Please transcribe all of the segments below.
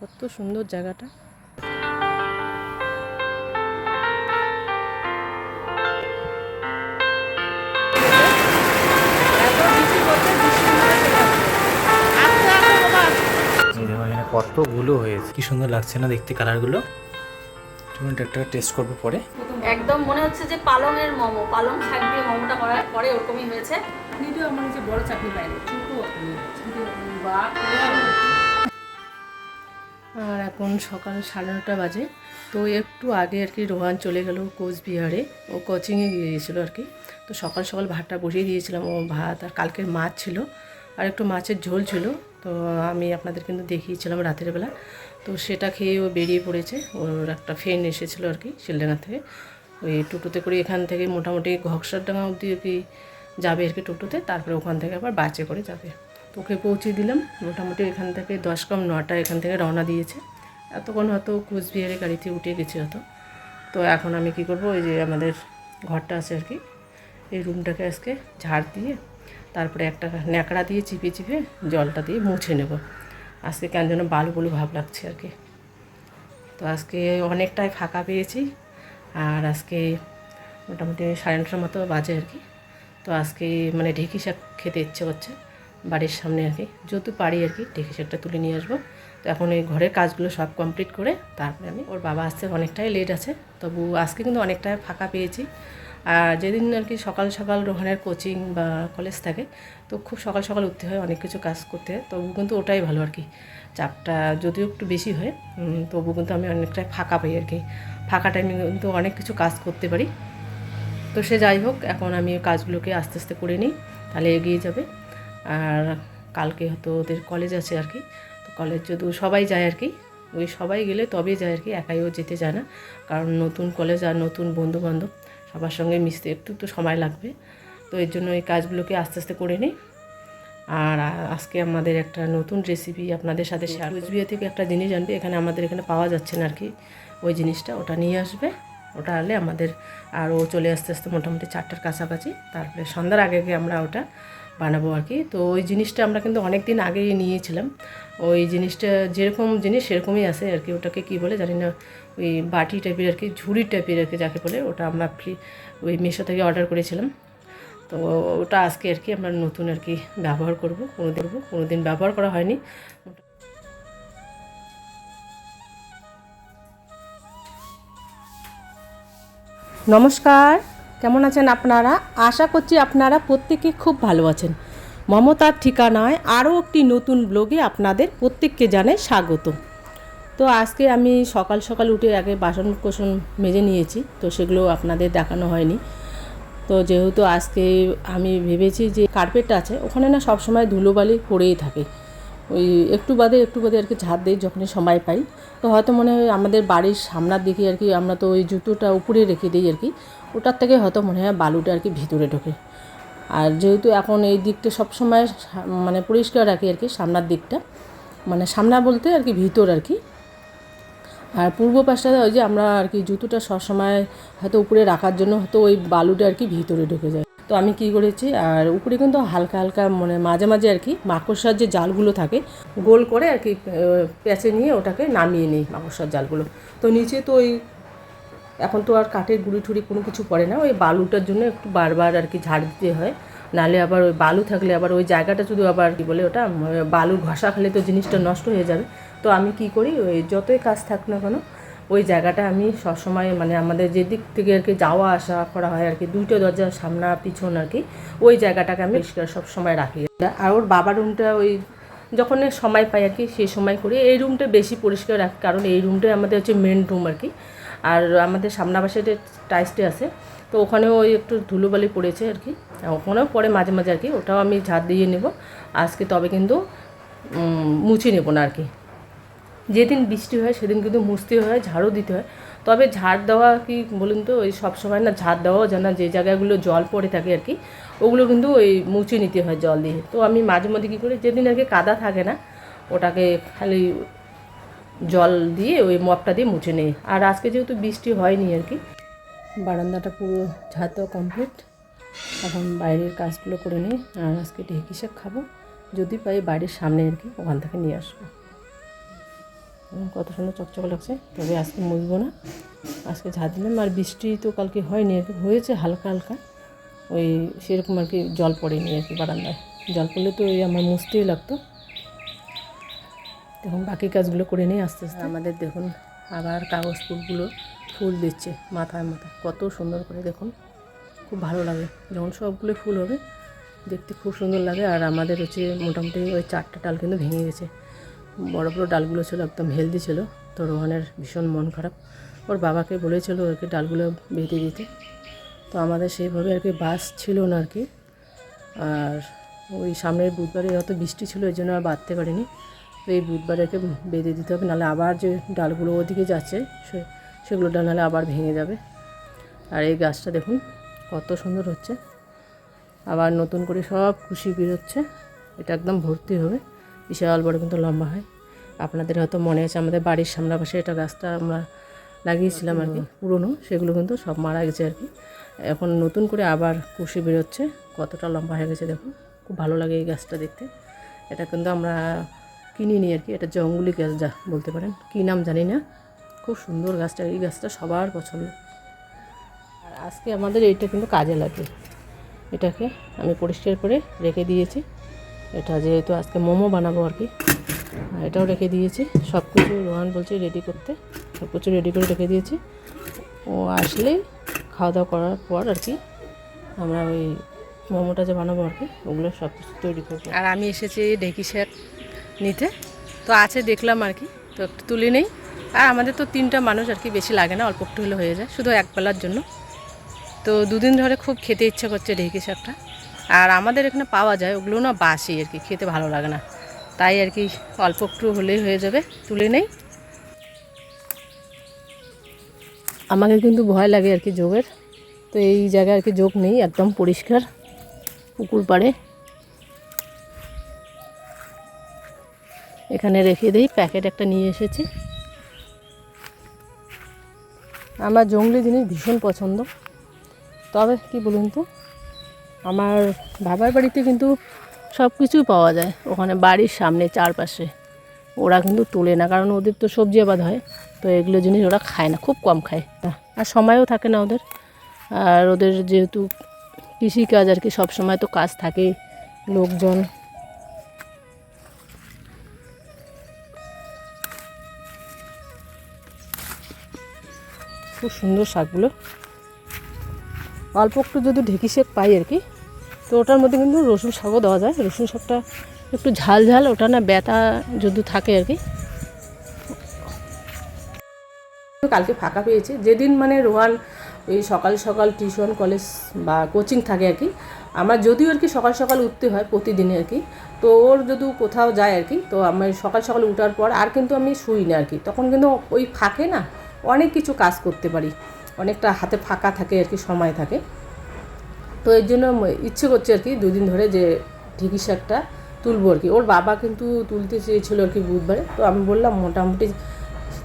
কত সুন্দর জায়গাটা। এখানে কতগুলো হয়েছে, কি সুন্দর লাগছে না দেখতে কালারগুলো। একটা টেস্ট করবো পরে। একদম মনে হচ্ছে যে পালংয়ের মোমো, পালং শাক দিয়ে মোমোটা করার পরে ওরকমই হয়েছে। নিতেও আমার হচ্ছে বড় চাটনি পাইনি, ছোটো। আর এখন সকাল 9:30 বাজে। তো একটু আগে আর কি রোহান চলে গেল কোচবিহারে, ও কোচিংয়ে গিয়েছিলো আর কি। তো সকাল সকাল ভাতটা বসিয়ে দিয়েছিলাম, ও ভাত আর কালকের মাছ ছিল আর একটু মাছের ঝোল ছিল। তো আমি আপনাদের কিন্তু দেখিয়েছিলাম রাতের বেলা। তো সেটা খেয়ে ও বেরিয়ে পড়েছে। ওর একটা ফ্রেন্ড এসেছিলো আর কি শিলডাঙ্গা থেকে, ওই টোটোতে করে এখান থেকে মোটামুটি ঘকসারডাঙ্গা অবধি আর কি যাবে আর কি টোটোতে, তারপরে ওখান থেকে আবার বাসে করে যাবে। তো ওকে পৌঁছে দিলাম মোটামুটি এখান থেকে 10-9 এখান থেকে রওনা দিয়েছে। এতক্ষণ হয়তো কোচবিহারে গাড়িতে উঠে গেছে হয়তো। তো এখন আমি কি করব, ওই যে আমাদের ঘরটা আছে আর কি, এই রুমটাকে আজকে ঝাড় দিয়ে তারপরে একটা ন্যাকড়া দিয়ে চিপে চিপে জলটা দিয়ে মুছে নেব। আজকে কেন যেন বালু বালু ভাব লাগছে আর কি। তো আজকে অনেকটাই ফাঁকা পেয়েছি, আর আজকে মোটামুটি 9:30 মতো বাজে আর কি। তো আজকে মানে ঢেঁকি শাক খেতে ইচ্ছে করছে বাড়ির সামনে আর কি, যত পারি আর কি ঢেঁকি শাকটা তুলে নিয়ে আসবো। তো এখন এই ঘরের কাজগুলো সব কমপ্লিট করে তারপরে আমি, ওর বাবা আসতে অনেকটাই লেট আছে, তবু আজকে কিন্তু অনেকটাই ফাঁকা পেয়েছি। আর যেদিন আর কি সকাল সকাল রোহানের কোচিং বা কলেজ থাকে, তো খুব সকাল সকাল উঠতে হয়, অনেক কিছু কাজ করতে হয়, তবু কিন্তু ওটাই ভালো আর কি। চাপটা যদিও একটু বেশি হয়, তবু কিন্তু আমি অনেকটাই ফাঁকা পাই আর কি। ফাঁকা টাইমে কিন্তু অনেক কিছু কাজ করতে পারি। তো সে যাই হোক, এখন আমি কাজগুলোকে আস্তে আস্তে করে নিই, তাহলে এগিয়ে যাবে। আর কালকে হয়তো ওদের কলেজ আছে আর কি। তো কলেজ যদি সবাই যায় আর কি, ওই সবাই গেলে তবে যায় আর কি, একাইও যেতে যায় না, কারণ নতুন কলেজ আর নতুন বন্ধুবান্ধব সবার সঙ্গে মিশতে একটু তো সময় লাগবে। তো এর জন্য এই কাজগুলোকে আস্তে আস্তে করে নিই। আর আজকে আমাদের একটা নতুন রেসিপি আপনাদের সাথে শেয়ার, কোচবিহার থেকে একটা জিনিস আনবে, এখানে আমাদের এখানে পাওয়া যাচ্ছে না আর কি, ওই জিনিসটা ওটা নিয়ে আসবে। ওটা আনলে আমাদের, আর ও চলে আসতে আসতে মোটামুটি 4টার কাছাকাছি, তারপরে সন্ধ্যার আগে আগে আমরা ওটা বানাবো আর কি। তো ওই জিনিসটা আমরা কিন্তু অনেক দিন আগেই নিয়েছিলাম। ওই জিনিসটা যেরকম জিনিস সেরকমই আছে আর কি, ওটাকে কী বলে জানি না, ওই বাটি টাইপের আর কি, ঝুড়ি টাইপের আর কি যাকে বলে, ওটা আমরা ওই মিশো থেকে অর্ডার করেছিলাম। তো ওটা আজকে আর কি আমরা নতুন আর কি ব্যবহার করব, কোনো দিন ব্যবহার করা হয়নি। নমস্কার, কেমন আছেন আপনারা? আশা করছি আপনারা প্রত্যেকে খুব ভালো আছেন। মমতার ঠিকানায় আরও একটি নতুন ব্লগে আপনাদের প্রত্যেককে জানাই স্বাগত। তো আজকে আমি সকাল সকাল উঠে আগে বাসন কোসন মেজে নিয়েছি, তো সেগুলো আপনাদের দেখানো হয়নি। তো যেহেতু আজকে আমি ভেবেছি যে কার্পেটটা আছে ওখানে না সব সময় ধুলোবালি পড়েই থাকে, ওই একটু বাদে আর কি ঝাড় দিই যখনই সময় পাই। তো হয়তো মনে হয় আমাদের বাড়ির সামনের দিকে আর কি, আমরা তো ওই জুতোটা উপরে রেখে দিই আর কি, ওটার থেকে হয়তো মনে হয় বালুটা আর কি ভিতরে ঢোকে। আর যেহেতু এখন এই দিকটা সবসময় মানে পরিষ্কার রাখি আর কি, সামনের দিকটা, মানে সামনা বলতে আর কি ভিতর আর কি। আর পূর্ব পাশটা ওই যে আমরা আর কি জুতোটা সবসময় হয়তো উপরে রাখার জন্য হয়তো ওই বালুটা আর কি ভিতরে ঢুকে যায়। তো আমি কি করেছি, আর উপরে কিন্তু হালকা হালকা মানে মাঝে মাঝে আর কি মাকড়সার যে জালগুলো থাকে গোল করে আর কি প্যাঁচে নিয়ে ওটাকে নামিয়ে নিই মাকড়সার জালগুলো। তো নিচে তো ওই এখন তো আর কাঠের গুঁড়ি টুড়ি কোনো কিছু পড়ে না, ওই বালুটার জন্য একটু বারবার আর কি ঝাড় দিতে হয়, নাহলে আবার ওই বালু থাকলে আবার ওই জায়গাটা শুধু আবার কী বলে ওটা বালুর ঘষা খেলে তো জিনিসটা নষ্ট হয়ে যাবে। তো আমি কি করি, ওই যতই কাজ থাক না কেন ওই জায়গাটা আমি সবসময় মানে আমাদের যে দিক থেকে আর কি যাওয়া আসা করা হয় আর কি, দুইটা দরজার সামনা পিছন আর কি, ওই জায়গাটাকে আমি পরিষ্কার সবসময় রাখি। আর ওর বাবার রুমটা ওই যখন সময় পাই আর কি সেই সময় করি। এই রুমটা বেশি পরিষ্কার রাখি, কারণ এই রুমটাই আমাদের হচ্ছে মেন রুম আর কি। আর আমাদের সামনা পাশে টাইসটি আছে, তো ওখানেও ওই একটু ধুলোবালি পড়েছে আর কি, ওখানেও পড়ে মাঝে মাঝে আর কি, ওটাও আমি ঝাড় দিয়ে নেব আজকে। তবে কিন্তু মুছে নেব না আর কি, যেদিন বৃষ্টি হয় সেদিন কিন্তু মুছতে হয়, ঝাড়ু দিতে হয়। তবে ঝাড় দেওয়া কি বলুন তো, ওই সবসময় না ঝাড় দেওয়াও যেন যে জায়গাগুলো জল পড়ে থাকে আর কি, ওগুলো কিন্তু ওই মুছে নিতে হয় জল দিয়ে। তো আমি মাঝে মধ্যে কী করি, যেদিন আর কি কাদা থাকে না ওটাকে খালি জল দিয়ে ওই মপটা দিয়ে মুছে নেই। আর আজকে যেহেতু বৃষ্টি হয়নি আর কি, বারান্দাটা পুরো ঝাড় দেওয়া কমপ্লিট। এখন বাইরের কাজগুলো করে নিই, আর আজকে ঢেঁকি শাক খাবো, যদি পাই বাড়ির সামনে আর কি ওখান থেকে নিয়ে আসবো। কত সুন্দর চকচকে লাগছে। তবে আজকে মুছবো না, আজকে ঝাড় দিলাম। আর বৃষ্টি তো কালকে হয়নি আর কি, হয়েছে হালকা হালকা, ওই সেরকম আর কি জল পড়েনি আর কি বারান্দায়। জল পড়লে তো ওই আমার মুছতেই লাগতো। দেখুন বাকি কাজগুলো করে নিই আস্তে আস্তে। আমাদের দেখুন আবার কাগজ ফুলগুলো ফুল দিচ্ছে মাথায় মাথায়, কত সুন্দর করে দেখুন, খুব ভালো লাগে যখন সবগুলো ফুল হবে, দেখতে খুব সুন্দর লাগে। আর আমাদের হচ্ছে মোটামুটি ওই 4টা ডাল কিন্তু ভেঙে গেছে, বড় বড় ডালগুলো ছিল, একদম হেলদি ছিল। তো রোহানের ভীষণ মন খারাপ, ওর বাবাকে বলেছিল আর কি ডালগুলো বেঁধে দিতে। তো আমাদের সেইভাবে আর কি বাস ছিল না আর কি। আর ওই সামনের বুধবারে হয়তো বৃষ্টি ছিল, এই জন্য আর বাঁধতে পারিনি। তো এই বুধবারে আর কি বেঁধে দিতে হবে, নাহলে আবার যে ডালগুলো ওদিকে যাচ্ছে সেগুলো ডাল নাহলে আবার ভেঙে যাবে। আর এই গাছটা দেখুন কত সুন্দর হচ্ছে, আবার নতুন করে সব কুশি বেরোচ্ছে। এটা একদম ভর্তি হবে, বিশাল বড় কিন্তু লম্বা হয়। আপনাদের হয়তো মনে আছে আমাদের বাড়ির সামনে পাশে এটা গাছটা আমরা লাগিয়েছিলাম আর কি, পুরনো, সেগুলো কিন্তু সব মারা গেছে আর কি। এখন নতুন করে আবার কুশি বেরোচ্ছে, কতটা লম্বা হয়ে গেছে দেখুন, খুব ভালো লাগে এই গাছটা দেখতে। এটা কিন্তু আমরা কিনিনি আর কি, এটা জঙ্গলি গাছ যা বলতে পারেন, কী নাম জানি না, খুব সুন্দর গাছটা। এই গাছটা সবার পছন্দ। আর আজকে আমাদের এইটা কিন্তু কাজে লাগে, এটাকে আমি পরিষ্কার করে রেখে দিয়েছি। এটা যেহেতু আজকে মোমো বানাবো আর কি, এটাও রেখে দিয়েছি। সব কিছু রোহান বলছে রেডি করতে, সব কিছু রেডি করে রেখে দিয়েছি। ও আসলে খাওয়া দাওয়া করার পর আর কি আমরা ওই মোমোটা যে বানাবো আর কি, ওগুলো সব কিছু তৈরি করবো। আর আমি এসেছি ঢেঁকি শাক নিতে, তো আছে দেখলাম আর কি, তো একটু তুলে নেই। আর আমাদের তো 3টা মানুষ আর কি, বেশি লাগে না, অল্প একটু হলে হয়ে যায়, শুধু একবেলার জন্য। তো দুদিন ধরে খুব খেতে ইচ্ছা করছে ঢেঁকি শাকটা। আর আমাদের এখানে পাওয়া যায়, ওগুলো না বাসি আর কি, খেতে ভালো লাগে না, তাই আর কি অল্প একটু হলেই হয়ে যাবে, তুলে নেই। আমাকে কিন্তু ভয় লাগে আর কি যোগের, তো এই জায়গায় আর কি যোগ নেই, একদম পরিষ্কার পুকুর পাড়ে। এখানে রেখে দিই, প্যাকেট একটা নিয়ে এসেছি। আমার জঙ্গলি জিনিস ভীষণ পছন্দ। তবে কি বলুন তো, আমার বাবার বাড়িতে কিন্তু সব কিছুই পাওয়া যায়, ওখানে বাড়ির সামনে চারপাশে। ওরা কিন্তু তোলে না, কারণ ওদের তো সবজি আবাদ হয়, তো এগুলো জিনিস ওরা খায় না, খুব কম খায়। আর সময়ও থাকে না ওদের। আর ওদের যেহেতু কৃষিকাজ আর কি, সব সময় তো কাজ থাকে, লোকজন। খুব সুন্দর শাকগুলো, অল্প একটু যদি ঢেঁকি শাক পাই আর কি, তো ওটার মধ্যে কিন্তু রসুন শাকও দেওয়া যায়। রসুন শাকটা একটু ঝাল ঝাল, ওটা না ব্যথা যদি থাকে আর কি। কালকে ফাঁকা পেয়েছি, যেদিন মানে রোহান ওই সকাল সকাল টিউশন কলেজ বা কোচিং থাকে আর কি, আমার যদিও আর কি সকাল সকাল উঠতে হয় প্রতিদিনে আর কি, তো ওর যদি কোথাও যায় আর কি, তো আমি সকাল সকাল উঠার পর আর কিন্তু আমি শুই না আর কি, তখন কিন্তু ওই ফাঁকে না অনেক কিছু কাজ করতে পারি, অনেকটা হাতে ফাঁকা থাকে আর কি, সময় থাকে। তো এর জন্য ইচ্ছে করছে আর কি 2 দিন ধরে যে ঢেঁকি শাকটা তুলবো আর কি। ওর বাবা কিন্তু তুলতে চেয়েছিলো আর কি বুধবারে, তো আমি বললাম মোটামুটি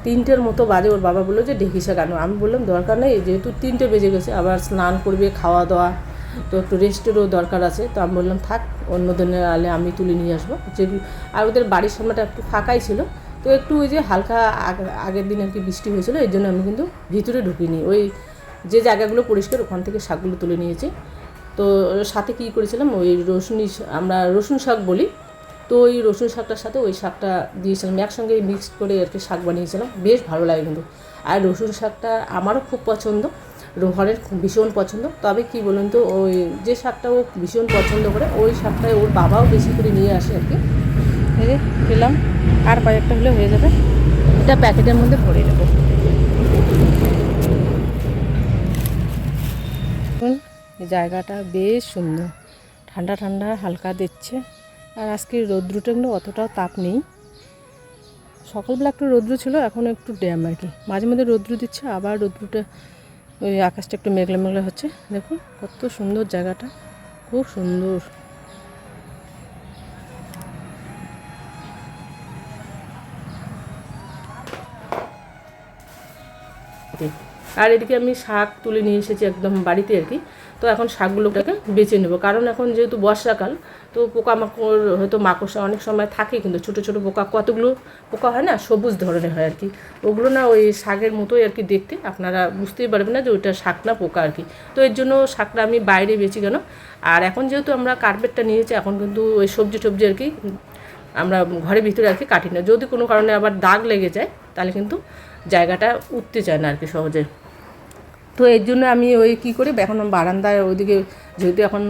3টের মতো বাজে, ওর বাবা বললো যে ঢেঁকি শাক আনো। আমি বললাম দরকার নেই, যেহেতু 3টে বেজে গেছে, আবার স্নান করবে, খাওয়া দাওয়া, তো একটু রেস্টেরও দরকার আছে। তো আমি বললাম থাক, অন্য দিনের আলে আমি তুলে নিয়ে আসবো যেগুলো। আর ওদের বাড়ির সামনেটা একটু ফাঁকাই ছিল, তো একটু ওই যে হালকা আগের দিন আর কি বৃষ্টি হয়েছিলো, এর জন্য আমি কিন্তু ভিতরে ঢুকিনি, ওই যে জায়গাগুলো পরিষ্কার ওখান থেকে শাকগুলো তুলে নিয়েছি। তো সাথে কী করেছিলাম, ওই আমরা রসুন শাক বলি, তো ওই রসুন শাকটার সাথে ওই শাকটা দিয়েছিলাম, একসঙ্গে মিক্সড করে আর কি শাক বানিয়েছিলাম, বেশ ভালো লাগে কিন্তু। আর রসুন শাকটা আমারও খুব পছন্দ, রোহানের খুব ভীষণ পছন্দ। তবে কি বলুন তো, ওই যে শাকটা ও ভীষণ পছন্দ করে, ওই শাকটাই ওর বাবাও বেশি করে নিয়ে আসে আর কি। এই যে পেলাম, আর কয়েকটা হলে হয়ে যাবে, এটা প্যাকেটের মধ্যে ভরে নেব। জায়গাটা বেশ সুন্দর, ঠান্ডা ঠান্ডা হালকা দিচ্ছে। আর আজকে রৌদ্রটা কিন্তু অতটাও তাপ নেই, সকালবেলা একটু রৌদ্র ছিল, এখন একটু ড্যাম আর কি, মাঝে মধ্যে রৌদ্র দিচ্ছে, আবার রৌদ্রটা ওই আকাশটা একটু মেঘলা মেঘলা হচ্ছে। দেখুন কত সুন্দর জায়গাটা, খুব সুন্দর। আর এদিকে আমি শাক তুলে নিয়ে এসেছি একদম বাড়িতে আর কি। তো এখন শাকগুলোটাকে বেছে নেব, কারণ এখন যেহেতু বর্ষাকাল তো পোকামাকড় হয়তো মাকড়সা অনেক সময় থাকে, কিন্তু ছোটো ছোটো পোকা কতগুলো পোকা হয় না, সবুজ ধরনের হয় আর কি, ওগুলো না ওই শাকের মতোই আর কি দেখতে, আপনারা বুঝতেই পারবেন না যে ওইটা শাক না পোকা আর কি। তো এর জন্য শাকটা আমি বাইরে বেছি কেন, আর এখন যেহেতু আমরা কার্পেটটা নিয়েছি, এখন কিন্তু ওই সবজি টবজি আর কি আমরা ঘরের ভিতরে আর কি কাটি না, যদি কোনো কারণে আবার দাগ লেগে যায় তাহলে কিন্তু জায়গাটা উঠতে চায় না আর কি সহজে। তো এর জন্য আমি ওই কী করি, এখন বারান্দায় ওইদিকে যেহেতু এখন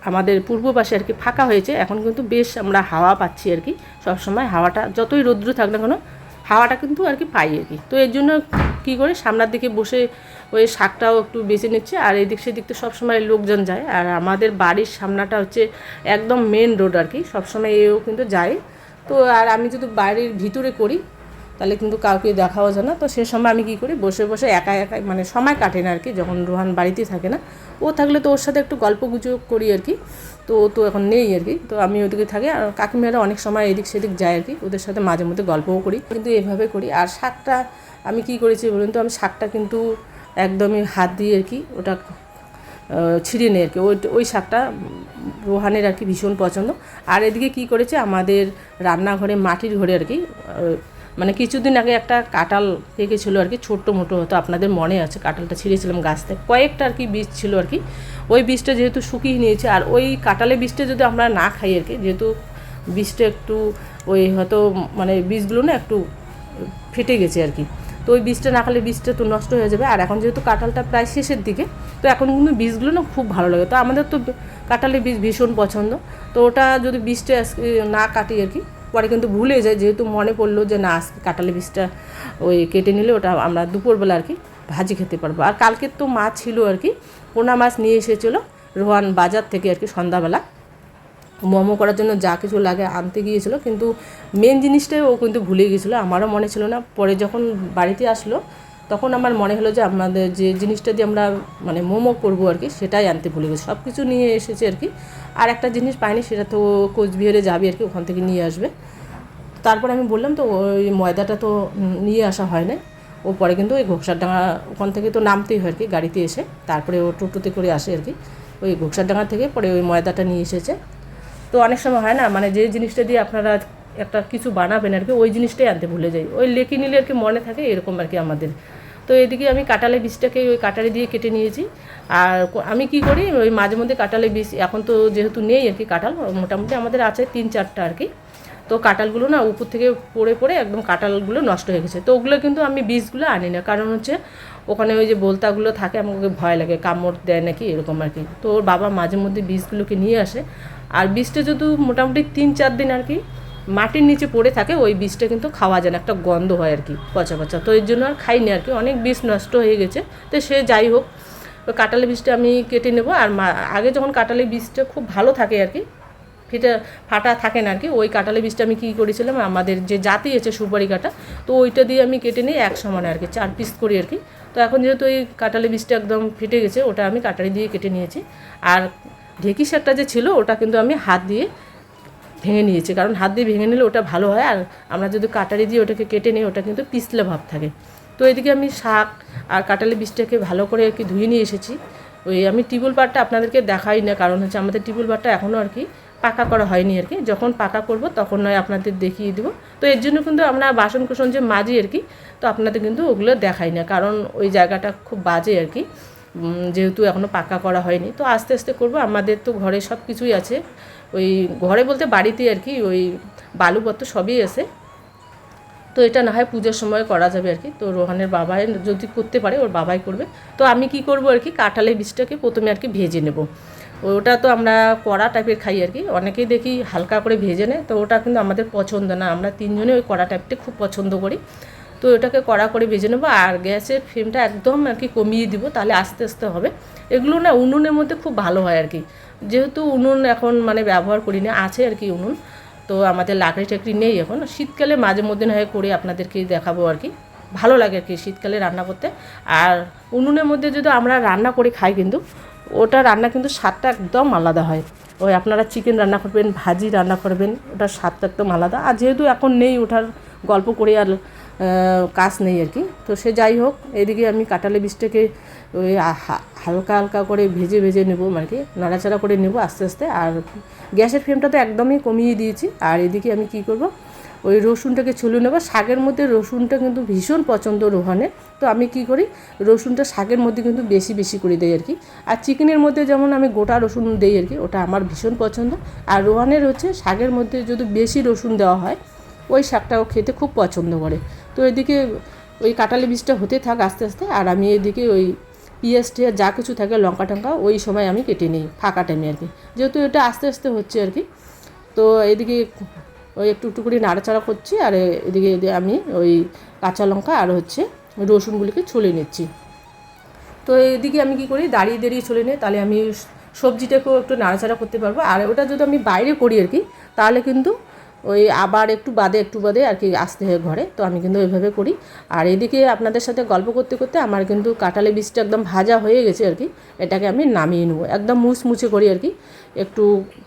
আমাদের পূর্ব পাশে আর কি ফাঁকা হয়েছে, এখন কিন্তু বেশ আমরা হাওয়া পাচ্ছি আর কি, সবসময় হাওয়াটা যতই রৌদ্র থাক না কেন হাওয়াটা কিন্তু আর কি পাই আর কি। তো এর জন্য কী করে সামনের দিকে বসে ওই শাকটাও একটু বেছে নিচ্ছে, আর এদিক সেদিক তো সবসময় লোকজন যায়, আর আমাদের বাড়ির সামনাটা হচ্ছে একদম মেন রোড আর কি, সবসময় এও কিন্তু যায়। তো আর আমি যদি বাড়ির ভিতরে করি তাহলে কিন্তু কাউকে দেখাও যায় না, তো সে সময় আমি কী করি, বসে বসে একা একা মানে সময় কাটে না আর কি, যখন রোহান বাড়িতে থাকে না, ও থাকলে তো ওর সাথে একটু গল্প গুজব করি আর কি, তো ও তো এখন নেই আর কি, তো আমি ওদিকে থাকি, আর কাকিমারা অনেক সময় এদিক সেদিক যায় আর কি, ওদের সাথে মাঝে মধ্যে গল্পও করি, কিন্তু এভাবে করি। আর শাকটা আমি কী করেছি বলুন তো, আমি শাকটা কিন্তু একদমই হাত দিয়ে আর কি ওটা ছিঁড়ে নেই আর কি, ওই শাকটা রোহানের আর কি ভীষণ পছন্দ। আর এদিকে কী করেছে, আমাদের রান্নাঘরে মাটির ঘরে আর কি মানে কিছুদিন আগে একটা কাঁঠাল পেকেছিলো আর কি, ছোট্ট মোটো হতো, আপনাদের মনে আছে কাঁঠালটা ছিঁড়েছিলাম গাছ থেকে, কয়েকটা আর কি বীজ ছিল আর কি, ওই বীজটা যেহেতু শুকিয়ে নিয়েছে, আর ওই কাঁঠালের বীজটা যদি আমরা না খাই আর কি, যেহেতু বীজটা একটু ওই হয়তো মানে বীজগুলো না একটু ফেটে গেছে আর কি, তো ওই বীজটা না খেলে বীজটা তো নষ্ট হয়ে যাবে, আর এখন যেহেতু কাঁঠালটা প্রায় শেষের দিকে, তো এখন কিন্তু বীজগুলো না খুব ভালো লাগে, তো আমাদের তো কাঁঠালের বীজ ভীষণ পছন্দ, তো ওটা যদি বীজটা না কাটি আর কি, পরে কিন্তু ভুলে যায়, যেহেতু মনে পড়লো যে না আজকে কাঁঠালের বীজটা ওই কেটে নিলে ওটা আমরা দুপুরবেলা আর কি ভাজি খেতে পারবো। আর কালকের তো মাছ ছিল আর কি, পোনা মাছ নিয়ে এসেছিলো রোহান বাজার থেকে আর কি, সন্ধ্যাবেলা মোমো করার জন্য যা কিছু লাগে আনতে গিয়েছিলো, কিন্তু মেন জিনিসটাই ও কিন্তু ভুলে গিয়েছিলো, আমারও মনে ছিল না, পরে যখন বাড়িতে আসলো তখন আমার মনে হলো যে আমাদের যে জিনিসটা দিয়ে আমরা মানে মোমো করবো আর কি, সেটাই আনতে ভুলে গেছি, সব কিছু নিয়ে এসেছে আর কি, আর একটা জিনিস পাইনি, সেটা তো কোচবিহারে যাবে আর কি, ওখান থেকে নিয়ে আসবে। তারপর আমি বললাম তো ওই ময়দাটা তো নিয়ে আসা হয় না, ও পরে কিন্তু ওই ঘোকসারডাঙ্গা ওখান থেকে তো নামতেই হয় আর কি গাড়িতে এসে, তারপরে ও টোটোতে করে আসে আর কি, ওই ঘোকসারডাঙ্গা থেকে পরে ওই ময়দাটা নিয়ে এসেছে। তো অনেক সময় হয় না মানে যে জিনিসটা দিয়ে আপনারা একটা কিছু বানাবেন আর কি, ওই জিনিসটাই আনতে ভুলে যাই, ওই লেখি নিলে আর কি মনে থাকে, এরকম আর কি আমাদের। তো এদিকে আমি কাঁঠালের বীজটাকে ওই কাটারি দিয়ে কেটে নিয়েছি, আর আমি কি করি ওই মাঝে মধ্যে কাঁঠালের বীজ, এখন তো যেহেতু নেই আর কি কাঁঠাল, মোটামুটি আমাদের আছে 3-4টা আর কি, তো কাঁঠালগুলো না উপর থেকে পড়ে পড়ে একদম কাঁঠালগুলো নষ্ট হয়ে গেছে, তো ওগুলো কিন্তু আমি বীজগুলো আনি না, কারণ হচ্ছে ওখানে ওই যে বোলতাগুলো থাকে, আমাকে ভয় লাগে কামড় দেয় নাকি এরকম আর কি, তো ওর বাবা মাঝে মধ্যে বীজগুলোকে নিয়ে আসে, আর বীজটা যদি মোটামুটি 3-4 দিন আর কি মাটির নিচে পড়ে থাকে, ওই বীজটা কিন্তু খাওয়া যায় না, একটা গন্ধ হয় আর কি পচা পচা, তো এর জন্য আর খাইনি আর কি, অনেক বীজ নষ্ট হয়ে গেছে। তো সে যাই হোক, ওই কাঁঠালের বীজটা আমি কেটে নেবো, আর আগে যখন কাঁঠালের বীজটা খুব ভালো থাকে আর কি, ফাটা থাকে না আর কি, ওই কাঁঠালের বীজটা আমি কী করেছিলাম, আমাদের যে জাতি আছে সুপারি কাঁটা, তো ওইটা দিয়ে আমি কেটে নিই এক সমানে আর কি, 4 পিস করি আর কি। তো এখন যেহেতু এই কাঁঠালের বীজটা একদম ফেটে গেছে, ওটা আমি কাটারি দিয়ে কেটে নিয়েছি, আর ঢেঁকি শাকটা যে ছিল ওটা কিন্তু আমি হাত দিয়ে ভেঙে নিয়েছি, কারণ হাত দিয়ে ভেঙে নিলে ওটা ভালো হয়, আর আমরা যদি কাটারি দিয়ে ওটাকে কেটে নিই ওটা কিন্তু পিছলে ভাব থাকে। তো এদিকে আমি শাক আর কাঁঠালের বীজটাকে ভালো করে আর কি ধুয়ে নিয়ে এসেছি, ওই আমি টিউবওয়েল পাড়টা আপনাদেরকে দেখাই না, কারণ হচ্ছে আমাদের টিউবওয়েল পাড়টা এখনও আর কি পাকা করা হয়নি আর কি, যখন পাকা করব তখন নয় আপনাদের দেখিয়ে দেবো। তো এর জন্য কিন্তু আমরা বাসন কোসন যে মাজি আর কি, তো আপনাদের কিন্তু ওগুলো দেখাই না, কারণ ওই জায়গাটা খুব বাজে আর কি, যেহেতু এখনও পাকা করা হয়নি, তো আস্তে আস্তে করব। আমাদের তো ঘরে সব কিছুই আছে, ওই ঘরে বলতে বাড়িতে আর কি, ওই বালুপত্র সবই আছে, তো এটা না হয় পুজোর সময় করা যাবে আর কি। তো রোহানের বাবাই যদি করতে পারে, ওর বাবাই করবে। তো আমি কি করব আর কি, কাঁঠালের বীজটাকে প্রথমে আর কি ভেজে নেব, ওটা তো আমরা কড়া টাইপের খাই আর কি, অনেকেই দেখি হালকা করে ভেজে নেয়, তো ওটা কিন্তু আমাদের পছন্দ না, আমরা 3 জনে ওই কড়া টাইপটা খুব পছন্দ করি। তো ওটাকে কড়া করে ভেজে নেবো, আর গ্যাসের ফ্লেমটা একদম আর কি কমিয়ে দিব, তাহলে আস্তে আস্তে হবে। এগুলো না উনুনের মধ্যে খুব ভালো হয় আর কি, যেহেতু উনুন এখন মানে ব্যবহার করি না, আছে আর কি উনুন, তো আমাদের লাকড়ি টাকড়ি নেই এখন। শীতকালে মাঝে মধ্যে না হয় করে আপনাদেরকে দেখাবো আর কি, ভালো লাগে আর কি শীতকালে রান্না করতে। আর উনুনের মধ্যে যদি আমরা রান্না করে খাই, কিন্তু ওটা রান্না কিন্তু স্বাদটা একদম আলাদা হয়। ওই আপনারা চিকেন রান্না করবেন, ভাজি রান্না করবেন, ওটার স্বাদটা একদম আলাদা। আর যেহেতু এখন নেই, ওঠার গল্প করে আর কাজ নেই আর কি, তো সে যাই হোক, এদিকে আমি কাঁঠালের বীজটাকে ওই হালকা হালকা করে ভেজে ভেজে নেবো, মানে কি নাড়াচাড়া করে নেবো আস্তে আস্তে। আর গ্যাসের ফ্লেমটা তো একদমই কমিয়ে দিয়েছি। আর এদিকে আমি কি করব, ওই রসুনটাকে ছুলে নেবো। শাকের মধ্যে রসুনটা কিন্তু ভীষণ পছন্দ রোহানের, তো আমি কি করি রসুনটা শাকের মধ্যে কিন্তু বেশি বেশি করে দিই আর কি। আর চিকেনের মধ্যে যেমন আমি গোটা রসুন দিই আর কি, ওটা আমার ভীষণ পছন্দ। আর রোহানের হচ্ছে শাকের মধ্যে যদি বেশি রসুন দেওয়া হয়, ওই শাকটাও খেতে খুব পছন্দ করে। তো এদিকে ওই কাঁঠালের বীজটা হতে থাক আস্তে আস্তে। আর আমি এদিকে ওই পেঁয়াজ টিয়াজ যা কিছু থাকে লঙ্কা টঙ্কা ওই সময় আমি কেটে নিই ফাঁকা টাইমে আর কি, যেহেতু এটা আস্তে আস্তে হচ্ছে আর কি। তো এদিকে ওই একটু একটু করে নাড়াচাড়া করছি। আর এদিকে আমি ওই কাঁচা লঙ্কা আর হচ্ছে রসুনগুলিকে ছুলে নিচ্ছি। তো এদিকে আমি কি করি দাঁড়িয়ে দাঁড়িয়ে ছুলে নিই, তাহলে আমি সবজিটাকেও একটু নাড়াচাড়া করতে পারবো। আর ওটা যদি আমি বাইরে করি আর কি, তাহলে কিন্তু ওই আবার একটু বাদে আর কি আসতে হয় ঘরে। তো আমি কিন্তু ওইভাবে করি। আর এদিকে আপনাদের সাথে গল্প করতে করতে আমার কিন্তু কাঁঠালের বীজটা একদম ভাজা হয়ে গেছে আর কি। এটাকে আমি নামিয়ে নেবো, একদম মুচমুচে করি আর কি, একটু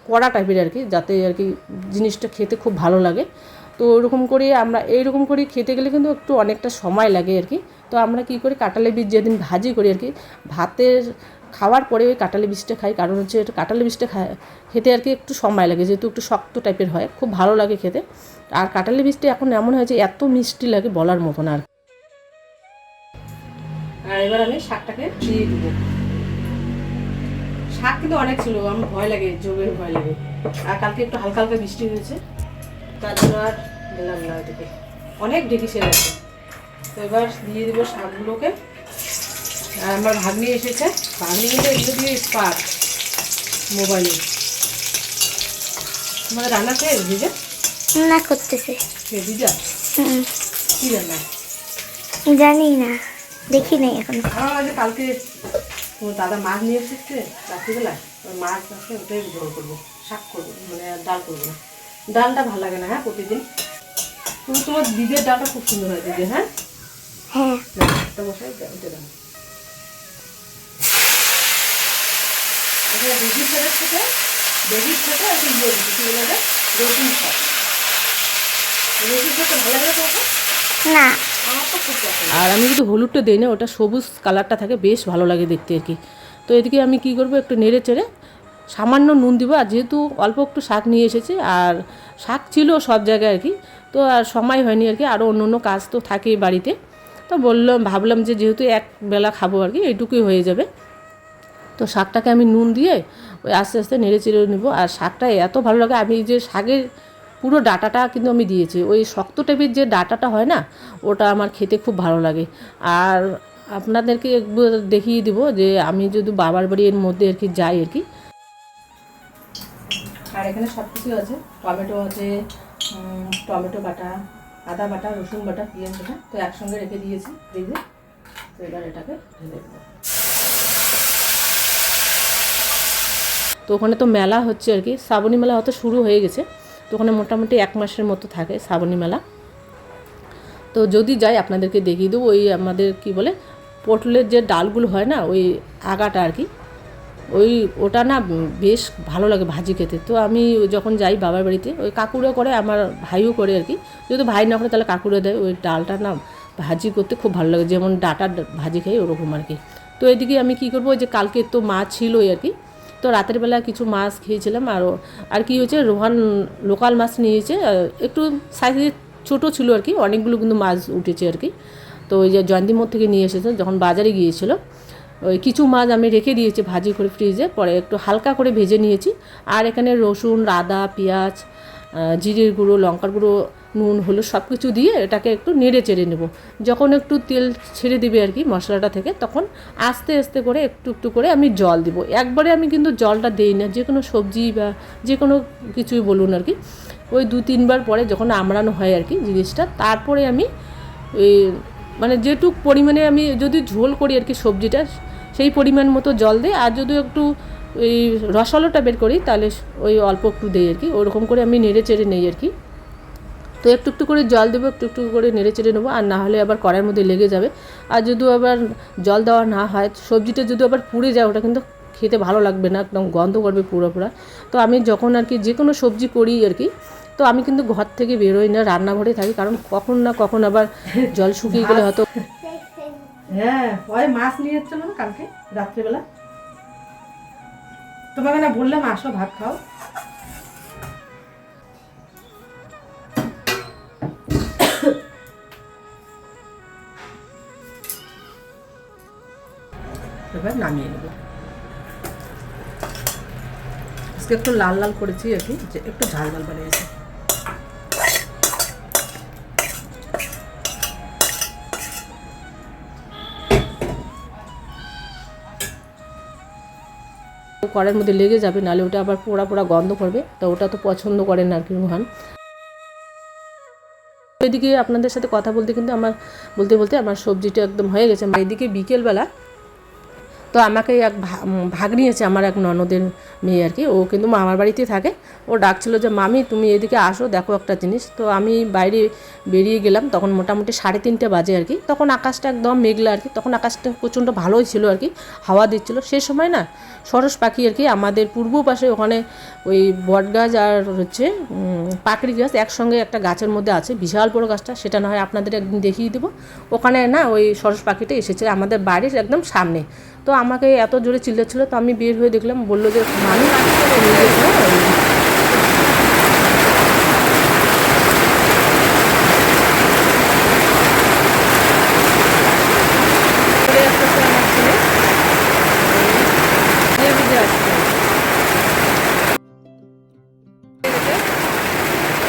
কড়া টাইপের আর কি, যাতে আর কি জিনিসটা খেতে খুব ভালো লাগে। তো ওরকম করে আমরা এইরকম করে খেতে গেলে কিন্তু একটু অনেকটা সময় লাগে আর কি। তো আমরা কি করি কাঁঠালের বীজ যেদিন ভাজি করি আর কি, ভাতের খাওয়ার পরে ওই কাঁঠালের বীজটা খাই। কারণ হচ্ছে এটা কাঁঠালের বীজটা খেতে আর কি একটু সময় লাগে, যেহেতু একটু শক্ত টাইপের হয়, খুব ভালো লাগে খেতে। আর কাঁঠালের বীজটা এখন এমন হয়েছে এত মিষ্টি লাগে বলার মতন। আর এবার আমি শাকটাকে দিয়ে দিব। শাক কিন্তু অনেক ছিল, আমার ভয় লাগে, যোগের ভয় লাগে। আর কালকে একটু হালকা হালকা বৃষ্টি হয়েছে, তার জন্য আর দিলাম না ওইদিকে, অনেক ঢেকে সে আছে। তো এবার দিয়ে দিব শাকগুলোকে। আর আমার ভাগ্নি এসেছে, ভাগ্নি কিন্তু এগুলো দিয়ে স্পার্ট মোবাইলে। তোমার রান্না খেয়ে ভিজা না করতেছে ভিজা কি রান্না জানি না, দেখি নাই এখন। আমার মাঝে কালকে তোমার দাদা মাছ নিয়ে এসেছে রাত্রিবেলা, ওই মাছ আছে ওটাই ঝোল করবো, শাক করবো, মানে ডাল করবো না। ডালটা ভালো লাগে না হ্যাঁ প্রতিদিন, কিন্তু তোমার দিদির ডালটা খুব সুন্দর হয় দিদি। হ্যাঁ হ্যাঁ একটা বসাই ওটা দাও। এখানে বেশি ছেড়ে থেকে একটু ইয়ে দিচ্ছি, কি বলে রসুন শাক। রসুন শাকটা ভালো লাগে তোমাকে? না আমার তো খুব পছন্দ। আর আমি যদি হলুদটা দিই না, ওটা সবুজ কালারটা থাকে, বেশ ভালো লাগে দেখতে আর কি। তো এদিকে আমি কি করবো একটু নেড়ে চেড়ে সামান্য নুন দিব। আর যেহেতু অল্প একটু শাক নিয়ে এসেছি, আর শাক ছিল সব জায়গায় আর কি, তো আর সময় হয়নি আর কি, আরও অন্য অন্য কাজ তো থাকেই বাড়িতে। তো ভাবলাম যে যেহেতু এক বেলা খাবো আর কি, এইটুকুই হয়ে যাবে। তো শাকটাকে আমি নুন দিয়ে ওই আস্তে আস্তে নেড়ে চেড়ে নেবো। আর শাকটা এত ভালো লাগে, আমি যে শাকের পুরো ডাঁটাটা কিন্তু আমি দিয়েছি, ওই শক্ত টাইপের যে ডাঁটাটা হয় না, ওটা আমার খেতে খুব ভালো লাগে। আর আপনাদেরকে একবার দেখিয়ে দিব যে আমি যদি বাবার বাড়ির মধ্যে আর কি যাই আর কি। আর এখানে সব কিছু আছে, টমেটো আছে, টমেটো বাটা, আদা বাটা, রসুন বাটা, পেঁয়াজ বাটা, তো একসঙ্গে রেখে দিয়েছি ফ্রিজে। তো এবার এটাকে ঢেলে দেবো। তো ওখানে তো মেলা হচ্ছে আর কি, শ্রাবণী মেলা হয়তো শুরু হয়ে গেছে। তো ওখানে মোটামুটি 1 মাসের মতো থাকে শ্রাবণী মেলা। তো যদি যাই আপনাদেরকে দেখিয়ে দেবো। ওই আমাদের কি বলে পটলের যে ডালগুলো হয় না, ওই আগাটা আর কি, ওটা না বেশ ভালো লাগে ভাজি খেতে। তো আমি যখন যাই বাবার বাড়িতে, ওই কাকুরা করে, আমার ভাইও করে আর কি, যদি ভাই না করে তাহলে কাকুরা দেয়। ওই ডালটা না ভাজি করতে খুব ভালো লাগে, যেমন ডাটার ভাজি খাই ওরকম আর কি। তো এদিকে আমি কি করবো, যে কালকে তো মাছ ছিলই আর কি, তো রাতের বেলা কিছু মাছ খেয়েছিলাম। আর কি হয়েছে, রোহান লোকাল মাছ নিয়েছে, একটু সাইজে ছোটো ছিল আর কি, অনেকগুলো কিন্তু মাছ উঠেছে আর কি। তো ওই যে জয়ন্তীমোড় থেকে নিয়ে এসেছে যখন বাজারে গিয়েছিলো, ওই কিছু মাছ আমি রেখে দিয়েছি ভাজি করে ফ্রিজে, পরে একটু হালকা করে ভেজে নিয়েছি। আর এখানে রসুন, আদা, পেঁয়াজ, জিরের গুঁড়ো, লঙ্কার গুঁড়ো, নুন, হলুদ সব কিছু দিয়ে এটাকে একটু নেড়ে চেড়ে নেব। যখন একটু তেল ছেড়ে দিবে আর কি মশলাটা থেকে, তখন আস্তে আস্তে করে একটু একটু করে আমি জল দিব। একবারে আমি কিন্তু জলটা দিই না, যে কোনো সবজি বা যে কোনো কিছুই বলুন আর কি, ওই 2-3 বার পরে যখন আমড়ানো হয় আর কি জিনিসটা, তারপরে আমি ওই মানে যেটুক পরিমাণে আমি যদি ঝোল করি আর কি সবজিটা, সেই পরিমাণ মতো জল দিই। আর যদি একটু ওই রসালোটা বের করি, তাহলে ওই অল্প একটু দিই আর কি, ওরকম করে আমি নেড়ে চেড়ে নেই আর কি। তো একটু একটু করে জল দেবো, একটু একটু করে নেড়ে চেড়ে নেবো, আর না হলে আবার কড়াইয়ের মধ্যে লেগে যাবে। আর যদি আবার জল দেওয়া না হয়, সবজিটা যদি আবার পুড়ে যায়, ওটা কিন্তু খেতে ভালো লাগবে না, একদম গন্ধ করবে পুরো। তো আমি যখন আর কি যে কোনো সবজি করি আর কি, তো আমি কিন্তু ঘর থেকে বেরোই না, রান্নাঘরে থাকি, কারণ কখন না কখন আবার জল শুকিয়ে গেলে হয়তো হ্যাঁ ওই মাছ নিয়ে এসেছিল না কালকে রাত্রেবেলা, তোমাকে না বললাম আসো ভাত খাও। এবার নামিয়ে নেব। আজকে একটু লাল লাল করেছি আর কি, যে একটু ঝাল ঝাল বানিয়েছি। কড়াইয়ের মধ্যে লেগে যাবে, নাহলে ওটা আবার পোড়া পোড়া গন্ধ করবে, তো ওটা তো পছন্দ করেন না আর কি রোহান। এদিকে আপনাদের সাথে কথা বলতে কিন্তু আমার বলতে বলতে আমার সবজিটা একদম হয়ে গেছে। এদিকে বিকেলবেলা তো আমাকে এক ভাগ নিয়েছে আমার এক ননদের মেয়ে আর কি, ও কিন্তু মামার বাড়িতে থাকে। ও ডাকছিল যে মামি তুমি এদিকে আসো দেখো একটা জিনিস। তো আমি বাইরে বেরিয়ে গেলাম, তখন মোটামুটি 3:30 বাজে আর কি। তখন আকাশটা একদম মেঘলা আর কি, তখন আকাশটা প্রচণ্ড ভালোই ছিল আর কি, হাওয়া দিচ্ছিল। সে সময় না সরস পাখি আর কি আমাদের পূর্ব পাশে ওখানে ওই বট গাছ আর হচ্ছে পাকড়ি গাছ একসঙ্গে একটা গাছের মধ্যে আছে, বিশাল বড় গাছটা, সেটা না হয় আপনাদের একদিন দেখিয়ে দেবো। ওখানে না ওই সরস পাখিটা এসেছে আমাদের বাড়ির একদম সামনে। তো আমাকে এত জোরে চিল্লাচ্ছিল, তো আমি বের হয়ে দেখলাম, বললো যে মামি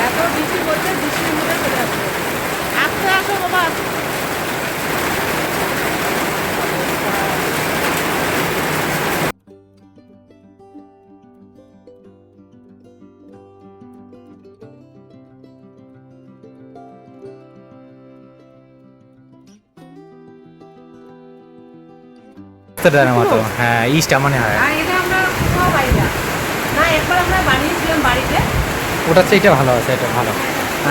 এত বৃষ্টি করছে, বৃষ্টির মধ্যে চলে আসছে। আসতে আসো বাবা। মতো হ্যাঁ ইস্ট মনে হয়, আর এটা আমরা কোথাও পাই না। না একবার আমরা বানিয়েছিলাম বাড়িতে। ওটার চেয়ে এটা ভালো আছে, এটা ভালো।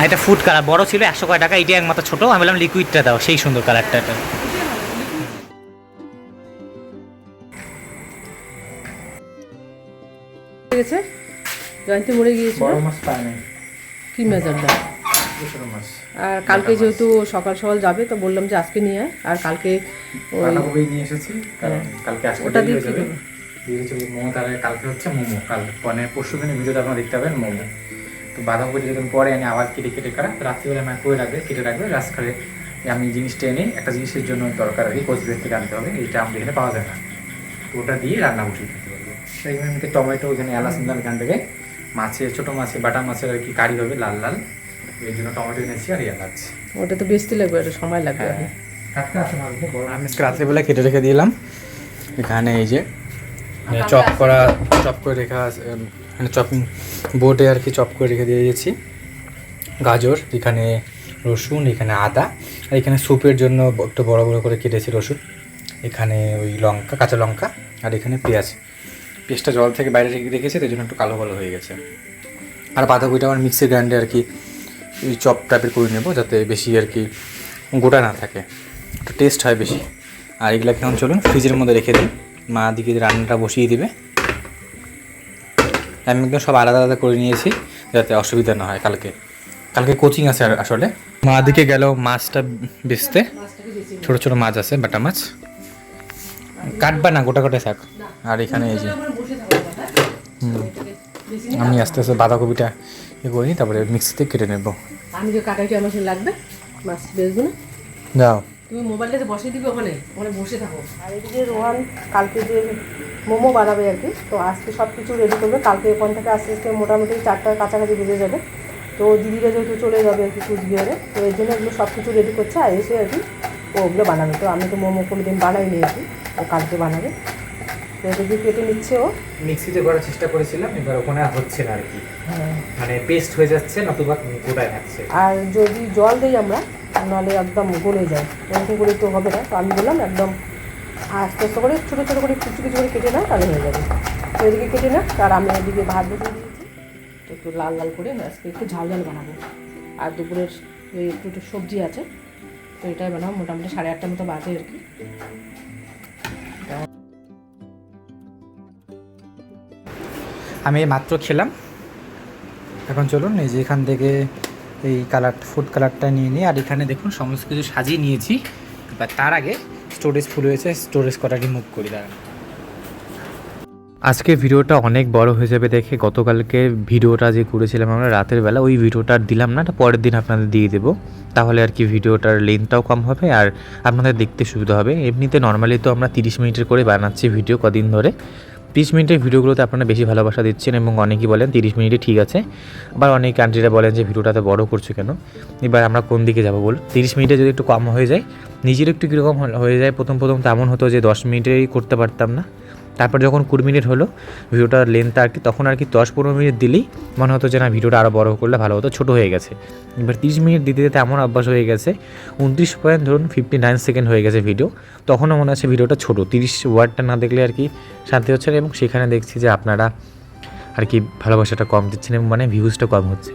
এটা ফুড কালার বড় ছিল 100 কয় টাকা, এটা একমাত্র ছোট। আমি বললাম লিকুইডটা দাও, সেই সুন্দর কালারটা এটা। গেছে জয়ন্তী মরে গিয়েছিল, বড় মাছ পায় না, কি মেজারটা। ছোট মাছ। আর কালকে যেহেতু সকাল সকাল যাবে, তো বললাম যে আজকে নিয়ে আয়। আর কালকে ওই বাঁধাকপি নিয়ে এসেছি, কারণ কালকে আসলে ওটা দেরি দিয়ে হয়ে যাবে। দিয়ে চলে মোমো, তাহলে কালকে হচ্ছে মোমো, কাল মানে পরশু দিনের ভিডিওতে আপনারা দেখতে পাবেন মোমো। তো বাঁধাকপি যদি পরে এনে আবার কেটে কেটে কাটা, রাত্রিবেলা আমি করে রাখবে, কেটে রাখবে, রাজখালে আমি জিনিসটা এনে একটা জিনিসের জন্য দরকার আর কি, কোচবিহার থেকে আনতে হবে, এইটা আমাদের এখানে পাওয়া যায় না। তো ওটা দিয়ে রান্না বসিয়ে দিতে পারবো। সেইখানে আমি টমেটো, ওখানে এলাচ নিলাম এখান থেকে, মাছের ছোটো মাছের বাটা মাছের আর কি কারি হবে লাল লাল, এই জন্য টমেটো এনেছি আর এলাচ। ওটা তো বেশি লাগবে, এটা সময় লাগবে। আমি রাত্রিবেলা কেটে রেখে দিলাম এখানে, এই যে চপ করে রেখা আছে এখানে, চপিং বোর্ডে আর কি চপ করে রেখে দিয়ে দিয়েছি। গাজর, এখানে রসুন, এখানে আদা, আর এখানে স্যুপের জন্য একটু বড় বড় করে কেটেছি রসুন, এখানে ওই লঙ্কা, কাঁচা লঙ্কা, আর এখানে পেঁয়াজটা জল থেকে বাইরে রেখেছি, তাই জন্য একটু কালো কালো হয়ে গেছে। আর বাঁধাকপিটা আমার মিক্সির গ্রাইন্ডে আর কি ওই চপ টাইপের করে নেবো, যাতে বেশি আর কি গোটা না থাকে, একটু টেস্ট হয় বেশি। আর এগুলো কেমন চলুন ফ্রিজের মধ্যে রেখে দিই, মা দিকে রান্নাটা বসিয়ে দিবে। আমি একদম সব আলাদা আলাদা করে নিয়েছি যাতে অসুবিধা না হয়। কালকে কোচিং আছে আসলে। মা দিকে গেল মাছটা বেচতে, ছোট ছোট মাছ আছে, বাটা মাছ কাটবা না, গোটা গোটা থাক। আর এখানে এই যে আমি আস্তে আস্তে বাঁধাকপিটা করে নিই, তারপরে মিক্সিতে কেটে নেব। আমি যে কাটাইটি আমার সাথে লাগবে, মাছ বেচবো না, যাও তুমি মোবাইলটাতে বসিয়ে দিবে, ওখানে ওখানে বসে থাকো। আর এদিকে রোহান কালকে যে মোমো বানাবে আর কি, তো আজকে সব কিছু রেডি করবে। কালকে ওখান থেকে আস্তে আস্তে মোটামুটি 4টার কাছাকাছি বেজে যাবে। তো দিদিরা যেহেতু চলে যাবে আর কি কুচবিহারে, তো এই জন্য এগুলো সব কিছু রেডি করছে, আর এসে আর কি ওগুলো বানাবে। তো আমি তো মোমো কোনো দিন বানাইনি আর কি, ও কালকে বানাবে। তো এদিকে কেটে নিচ্ছে ও। মিক্সিতে করার চেষ্টা করেছিলাম, এবার ওখানে আর হচ্ছে না আর কি, মানে পেস্ট হয়ে যাচ্ছে, নতুবা গোটায় থাকছে। আর যদি জল দিই আমরা, নাহলে একদম গলে যায়, এরকম করে তো হবে না। তো আমি বললাম একদম আস্তে আস্তে করে ছোটো ছোটো করে কিছু কিছু করে কেটে না, তাহলে হয়ে যাবে। তো এদিকে কেটে না, আর আমি এদিকে ভাত বসিয়ে দিয়েছি, তো একটু লাল লাল করে আজকে একটু ঝাল ঝাল বানাবো। আর দুপুরের একটু সবজি আছে, তো এটাই বানাবো। মোটামুটি 8:30 মতো বাজে আর কি। আমি মাত্র খেলাম, এখন চলুন এই যে এখান থেকে এই ফুড কালারটা নিয়ে নিই। আর এখানে দেখুন সমস্ত কিছু সাজিয়ে নিয়েছি। এবার তার আগে স্টোরেজ ফুল হয়েছে, স্টোরেজ কটা রিমুভ করি দাঁড়ান। আজকে ভিডিওটা অনেক বড় হয়ে যাবে দেখে গতকালকে ভিডিওটা যে করেছিলাম আমরা রাতের বেলা, ওই ভিডিওটা আর দিলাম না, পরের দিন আপনাদের দিয়ে দেবো। তাহলে আর কি ভিডিওটার লেন্থটাও কম হবে আর আপনাদের দেখতে সুবিধা হবে। এমনিতে নর্মালি তো আমরা 30 মিনিটের করে বানাচ্ছি ভিডিও কদিন ধরে। 30 মিনিটের ভিডিওগুলোতে আপনারা বেশি ভালোবাসা দিচ্ছেন এবং অনেকেই বলেন 30 মিনিটে ঠিক আছে, আবার অনেক আন্টিরা বলেন যে ভিডিওটাতে বড় করছো কেন। এবার আমরা কোন দিকে যাবো বল? 30 মিনিটে যদি একটু কম হয়ে যায়, নিজের একটু কীরকম হয়ে যায়, প্রথম তেমন হতো যে 10 মিনিটেই করতে পারতাম না। তারপর যখন 20 মিনিট হলো ভিডিওটার লেন্থটা আর কি, তখন আর কি 10-15 মিনিট দিলেই মনে হতো যে না ভিডিওটা আরও বড় করলে ভালো হতো, ছোটো হয়ে গেছে। এবার 30 মিনিট দিতে দিতে এমন অভ্যাস হয়ে গেছে, 29.59 সেকেন্ড হয়ে গেছে ভিডিও। তখনও মনে হচ্ছে ভিডিওটা ছোটো, 30 ওয়ার্ডটা না দেখলে আর কি শান্তি হচ্ছে না। এবং সেখানে দেখছি যে আপনারা আর কি ভালোবাসাটা কম দিচ্ছেন এবং মানে ভিউজটা কম হচ্ছে।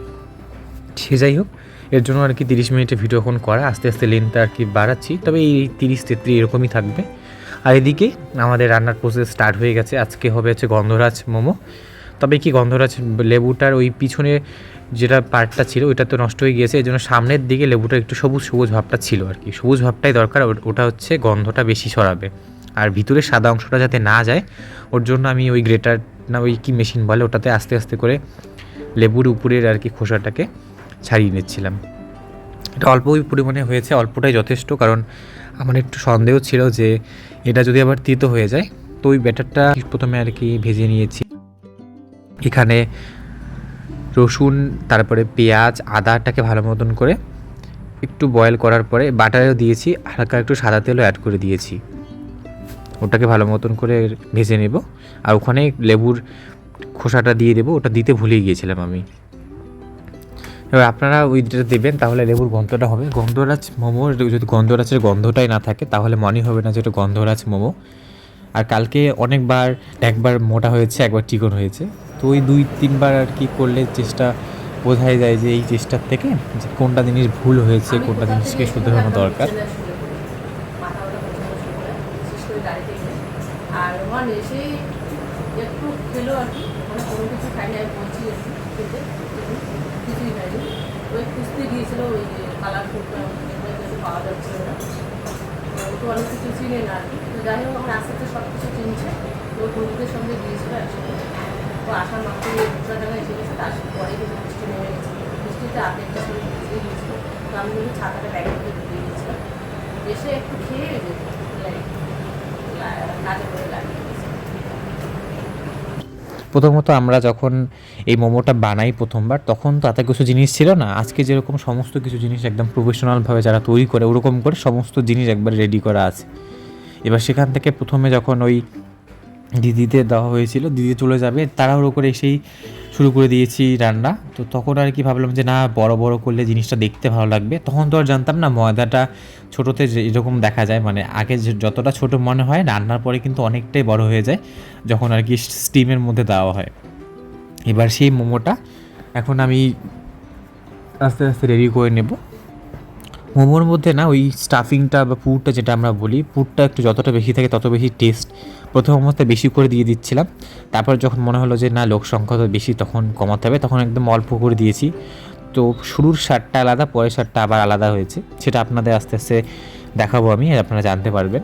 সে যাই হোক, এর জন্য আর কি 30 মিনিটের ভিডিও এখন করা, আস্তে আস্তে লেন্থটা আর কি বাড়াচ্ছি, তবে এই 30-33 এরকমই থাকবে। আর এদিকে আমাদের রান্নার প্রসেস স্টার্ট হয়ে গেছে। আজকে হবে হচ্ছে গন্ধরাজ মোমো। তবে কি গন্ধরাজ লেবুটার ওই পিছনে যেটা পার্টটা ছিল ওইটা তো নষ্ট হয়ে গিয়েছে, এই জন্য সামনের দিকে লেবুটা একটু সবুজ সবুজ ভাবটা ছিল আর কি, সবুজ ভাবটাই দরকার, ওটা হচ্ছে গন্ধটা বেশি ছড়াবে। আর ভিতরে সাদা অংশটা যাতে না যায় ওর জন্য আমি ওই গ্রেটার না ওই কি মেশিন বলে ওটাতে আস্তে আস্তে করে লেবুর উপরের আর কি খোসাটাকে ছাড়িয়ে নিচ্ছিলাম। এটা অল্প পরিমাণে হয়েছে, অল্পটাই যথেষ্ট, কারণ আমার একটু সন্দেহ ছিল যে এটা যদি আবার তিতো হয়ে যায়। তো ওই ব্যাটারটা প্রথমে আর কি ভেজে নিয়েছি। এখানে রসুন, তারপরে পেঁয়াজ, আদাটাকে ভালো মতন করে একটু বয়েল করার পরে বাটারও দিয়েছি, হালকা একটু সাদা তেলও অ্যাড করে দিয়েছি, ওটাকে ভালো মতন করে ভেজে নেব। আর ওখানে লেবুর খোসাটা দিয়ে দেবো, ওটা দিতে ভুলে গিয়েছিলাম আমি। এবার আপনারা ওইটা দেবেন, তাহলে লেবুর গন্ধটা হবে। গন্ধরাজ মোমো যদি গন্ধরাজের গন্ধটাই না থাকে তাহলে মনে হবে না যে এটা গন্ধরাজ মোমো। আর কালকে একবার মোটা হয়েছে, একবার চিকন হয়েছে, তো ওই 2-3 বার আর কি করলে চেষ্টা বোঝাই যায় যে এই চেষ্টার থেকে যে কোনটা জিনিস ভুল হয়েছে, কোনটা জিনিসকে শুধরানো দরকার। আর ওখানে এসেই একটু খেলো আর কি, মানে কোনো কিছু খাইনি, আমি বলছি একটু খেতে, কিছুই খাইনি। ওই খুঁজতে গিয়েছিলো ওই যে কালারফুলটা কিছু পাওয়া যাচ্ছিল না, তো অনেক কিছু চিনে না আর কি। তো যাই হোক আমার আস্তে আস্তে সব কিছু চিনছে। তো বন্ধুদের সঙ্গে গিয়েছিলো একসাথে, তো আসার মাত্র টাকা এসে গেছে, তার পরে কিন্তু বৃষ্টি নেমে গেছে। বৃষ্টিতে আপডেটটা সঙ্গে ভিজে গিয়েছিলো, তো আমি কিন্তু ছাতাটা ব্যাগের মধ্যে ঢুকে গিয়েছিলাম। এসে একটু খেয়ে কাজে করে লাগিয়ে গেছে। প্রথমত আমরা যখন এই মোমোটা বানাই প্রথমবার, তখন তাতে কিছু জিনিস ছিল না। আজকে যেরকম সমস্ত কিছু জিনিস একদম প্রফেশনালভাবে যারা তৈরি করে ওরকম করে সমস্ত জিনিস একবার রেডি করা আছে। এবার সেখান থেকে প্রথমে যখন ওই দিদিতে দেওয়া হয়েছিল, দিদি চলে যাবে তাড়াহুড়ো করে এসেই শুরু করে দিয়েছি রান্না। তো তখন আর কি ভাবলাম যে না বড় বড় করলে জিনিসটা দেখতে ভালো লাগবে। তখন তো আর জানতাম না ময়দাটা ছোটোতে এরকম দেখা যায়, মানে আগে যতটা ছোট মনে হয় রান্নার পরে কিন্তু অনেকটাই বড় হয়ে যায় যখন আর কি স্টিমের মধ্যে দেওয়া হয়। এবার সেই মোমোটা এখন আমি আস্তে আস্তে রেডি করে নেব। মোমোর মধ্যে না ওই স্টাফিংটা বা পুরটা যেটা আমরা বলি, পুরটা একটু যতটা বেশি থাকে তত বেশি টেস্ট। প্রথম অবস্থায় বেশি করে দিয়ে দিচ্ছিলাম, তারপর যখন মনে হলো যে না লোক সংখ্যা তো বেশি, তখন কমাতে হবে, তখন একদম অল্প করে দিয়েছি। তো শুরুর স্বাদটা আলাদা, পরের স্বাদটা আবার আলাদা হয়েছে, সেটা আপনাদের আস্তে আস্তে দেখাবো আমি, আর আপনারা জানতে পারবেন।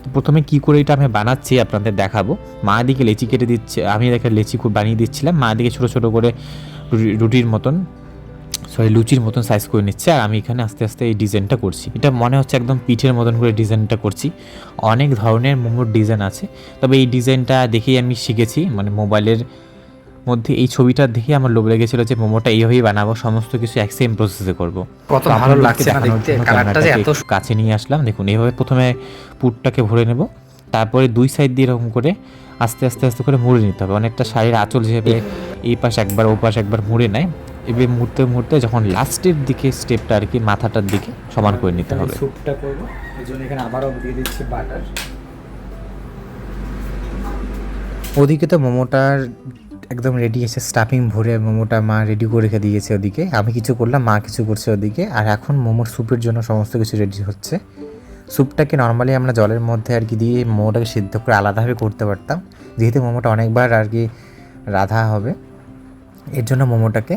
তো প্রথমে কী করে এটা আমি বানাচ্ছি আপনাদের দেখাবো। মা দিকে লেচি কেটে দিচ্ছে, আমি দেখে লেচি বানিয়ে দিচ্ছিলাম, মা দিকে ছোটো ছোটো করে লুচির মতন সাইজ করে নিচ্ছে, আর আমি এখানে আস্তে আস্তে এই ডিজাইনটা করছি। এটা মনে হচ্ছে একদম পিঠের মতন করে ডিজাইনটা করছি। অনেক ধরনের মোমোর ডিজাইন আছে, তবে এই ডিজাইনটা দেখেই আমি শিখেছি, মানে মোবাইলের মধ্যে এই ছবিটা দেখে আমার লোভ লেগেছিল যে মোমোটা এইভাবেই বানাবো, সমস্ত কিছু এক সেম প্রসেসে করবো। কত ভালো লাগছে না দেখতে, কালারটা যে এত কাছে নিয়ে আসলাম। দেখুন এইভাবে প্রথমে পুরটাকে ভরে নেব, তারপরে দুই সাইড দিয়ে এরকম করে আস্তে আস্তে আস্তে করে মুড়ে নিতে হবে। অনেকটা শাড়ির আঁচল যেভাবে এই পাশ একবার ও পাশ একবার মুড়ে নেয়, এবার মুড়তে মুড়তে যখন লাস্টের দিকে স্টেপটা আর কি মাথাটার দিকে সমান করে নিতে হবে। স্যুপটা করবো, এই জন্য এখানে আবারও দিয়ে দিচ্ছি বাটার। ওদিকে তো মোমোটার একদম রেডি এসে স্টাফিং ভরে মোমোটা মা রেডি করে রেখে দিয়েছে ওদিকে, আমি কিছু করলাম, মা কিছু করছে ওদিকে। আর এখন মোমোর স্যুপের জন্য সমস্ত কিছু রেডি হচ্ছে। স্যুপটাকে নর্মালি আমরা জলের মধ্যে আর কি দিয়ে মোমোটাকে সিদ্ধ করে আলাদাভাবে করতে পারতাম, যেহেতু মোমোটা অনেকবার আর কি রাধা হবে, এর জন্য মোমোটাকে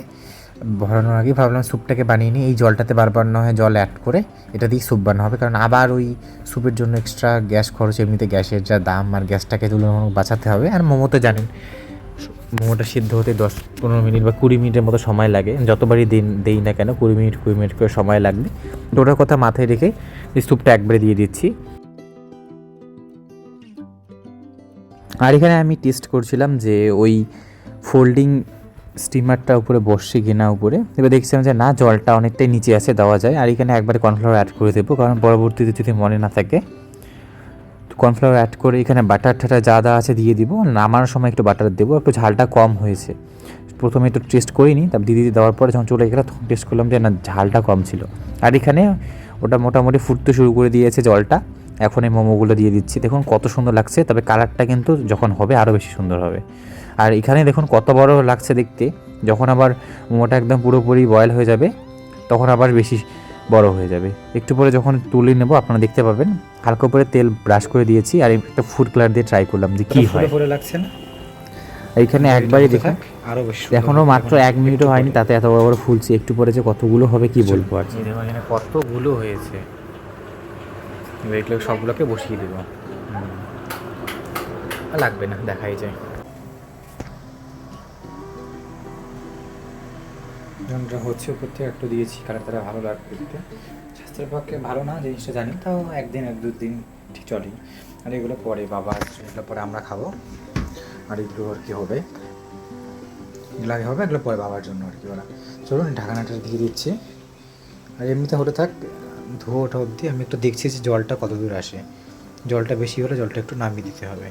ভরানোর আগে ভাবলাম স্যুপটাকে বানিয়ে নিই, এই জলটাতে বারবার না হয় জল অ্যাড করে এটা দিয়ে স্যুপ বানানো হবে, কারণ আবার ওই স্যুপের জন্য এক্সট্রা গ্যাস খরচ, এমনিতে গ্যাসের যা দাম আর গ্যাসটাকে তুলনামূলক বাঁচাতে হবে। আর মোমো তো জানেন মোমোটা সিদ্ধ হতে 10-15 মিনিট বা 20 মিনিটের মতো সময় লাগে, যতবারই দেই না কেন 20 মিনিট করে সময় লাগবে। তো ওটার কথা মাথায় রেখে এই স্যুপটা একবারে দিয়ে দিচ্ছি। আর এখানে আমি টেস্ট করছিলাম যে ওই ফোল্ডিং স্টিমারটা উপরে বসছে কিনা উপরে, এবার দেখছিলাম যে না, জলটা অনেকটাই নিচে আছে, দেওয়া যায়। আর এখানে একবারে কর্নফ্লাওয়ার অ্যাড করে দেবো, কারণ পরবর্তীতে যদি মনে না থাকে। কর্নফ্লাওয়ার অ্যাড করে এখানে বাটার ঠাটা যা যা আছে দিয়ে দিব, নামানোর সময় একটু বাটার দেবো। একটু ঝালটা কম হয়েছে, প্রথমে একটু টেস্ট করিনি, তারপর দিদি দেওয়ার পরে যখন চলে গেলো তখন টেস্ট করলাম যে না, ঝালটা কম ছিল। আর এখানে ওটা মোটামুটি ফুটতে শুরু করে দিয়েছে জলটা। এখন এই মোমোগুলো দিয়ে দিচ্ছি, দেখুন কত সুন্দর লাগছে, তবে কালারটা কিন্তু যখন হবে আরও বেশি সুন্দর হবে। আর এখানে দেখুন কত বড় লাগছে দেখতে, যখন আবার মোমোটা একদম পুরোপুরি বয়েল হয়ে যাবে তখন আবার বেশি বড় হয়ে যাবে। একটু পরে যখন তুলে নেব আপনারা দেখতে পাবেন, হালকা করে তেল ব্রাশ করে দিয়েছি আর একটা ফুড কালার দিয়ে ট্রাই করলাম যে কী হয়। ফুলে লাগছে না এইখানে একবারই দেখুন, আরো বেশি এখনও মাত্র 1 মিনিটও হয়নি তাতে এত বড় বড় ফুলছে। একটু পরে যে কতগুলো হবে কি বলবো। আর এখানে কতগুলো হয়েছে, এগুলো সবগুলোকে বসিয়ে দেবো, লাগবে না, দেখাই যায়। যন্ত্র হচ্ছে উপর থেকে একটু দিয়েছি, কালারটা ভালো লাগবে দেখতে। স্বাস্থ্যের পক্ষে ভালো না জিনিসটা জানি, তাও একদিন 1-2 দিন ঠিক চলে। আর এগুলো পরে বাবা আসছে, এগুলো পরে আমরা খাবো। আর এগুলো আর কি হবে, এগুলো আগে হবে, এগুলো পরে বাবার জন্য আর কি ওরা। চলুন ঢাকনাটা দিয়ে দিচ্ছি। আর এমনিতে হতে থাক, ধোয়া ওঠা অবধি আমি একটু দেখছি যে জলটা কত দূর আসে। জলটা বেশি হলে জলটা একটু নামিয়ে দিতে হবে।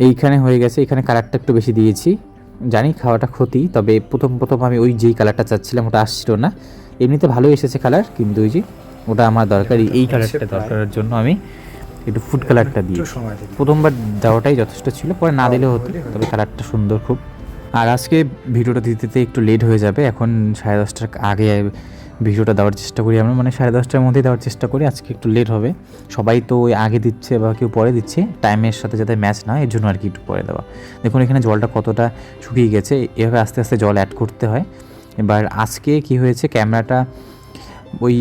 এইখানে হয়ে গেছে, এখানে কালারটা একটু বেশি দিয়েছি, জানি খাওয়াটা ক্ষতি, তবে প্রথম আমি ওই যেই কালারটা চাচ্ছিলাম ওটা আসছিল না। এমনিতে ভালোই এসেছে কালার, কিন্তু ওই যে ওটা আমার দরকারি, এই কালারটা দরকারের জন্য আমি একটু ফুড কালারটা দিই। প্রথমবার দেওয়াটাই যথেষ্ট ছিল, পরে না দিলেও হতো, তবে কালারটা সুন্দর খুব। আর আজকে ভিডিওটা দিতে একটু লেট হয়ে যাবে, এখন 10:30টার আগে ভিডিওটা দেওয়ার চেষ্টা করি আমরা, মানে 10:30টার মধ্যেই দেওয়ার চেষ্টা করি। আজকে একটু লেট হবে, সবাই তো ওই আগে দিচ্ছে বা কেউ পরে দিচ্ছে, টাইমের সাথে যাতে ম্যাচ না, এর জন্য আর কি একটু পরে দেওয়া। দেখুন এখানে জলটা কতটা শুকিয়ে গেছে, এভাবে আস্তে আস্তে জল অ্যাড করতে হয়। এবার আজকে কি হয়েছে, ক্যামেরাটা ওই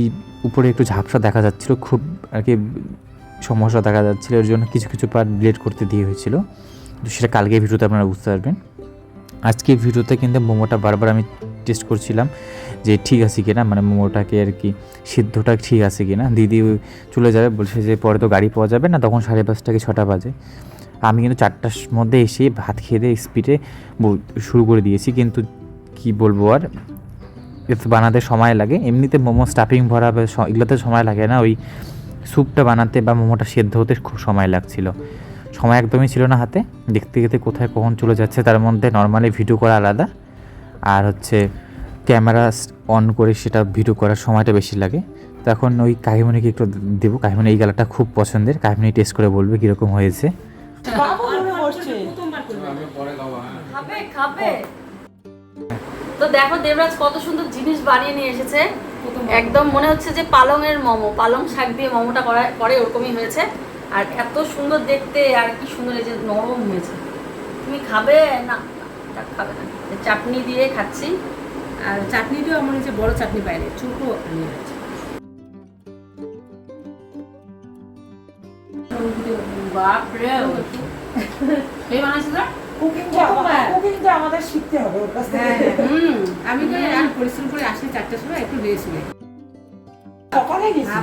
উপরে একটু ঝাপসা দেখা যাচ্ছিলো, খুব আর কি সমস্যা দেখা যাচ্ছিলো, এর জন্য কিছু পার্ট ডিলিট করতে দিয়ে হয়েছিল। তো সেটা কালকে ভিডিওতে আপনারা বুঝতে পারবেন। আজকে ভিডিওতে কিন্তু মোমোটা বারবার আমি টেস্ট করছিলাম যে ঠিক আছে কিনা, মানে মোমোটাকে আর কি সিদ্ধটা ঠিক আছে কিনা। দিদি চলে যাবে বলছে যে পরে তো গাড়ি পাওয়া যাবে না, তখন 5:30 কি 6টা বাজে। আমি কিন্তু 4টার মধ্যে এসে ভাত খেয়ে দিয়ে স্পিডে শুরু করে দিয়েছি, কিন্তু কি বলবো আর, এতে বানাতে সময় লাগে। এমনিতে মোমো স্টাফিং ভরা এগুলোতে সময় লাগে না, ওই স্যুপটা বানাতে বা মোমোটা সেদ্ধ হতে খুব সময় লাগছিল। সময় একদমই ছিল না হাতে, দেখতে দেখতে কোথায় কখন চলে যাচ্ছে। তার মধ্যে নর্মালি ভিডিও করা আলাদা, আর হচ্ছে ক্যামেরা অন করে সেটা ভিডিও করার সময়টা বেশি লাগে। তো এখন ওই কাহিমনিকে একটু দেবো, কাহিমনি এই গালাটা খুব পছন্দের, কাহিমনি টেস্ট করে বলবে কীরকম হয়েছে। খাবে তো দেখো দেবরাজ কত সুন্দর জিনিস বানিয়ে নিয়ে এসেছে, একদম মনে হচ্ছে যে পালংয়ের মোমো, পালং শাক দিয়ে মোমোটা করে ওরকমই হয়েছে। আর এত সুন্দর দেখতে, আর কি সুন্দর এই যে নরম হয়েছে। তুমি খাবে না? খাবে না, চাটনি দিয়ে খাচ্ছি। আর চাটনি দিয়েও আমার যে বড় চাটনি বাইরে ছোটো নিয়ে আছে। বাপরে, এই বানাইছিল আমাদের শিখতে হবে ওর কাছ থেকে। আমি তো আর পরিশ্রম করে আসি 4টার সময়, একটু রেস্ট নেই। সকালে গেছি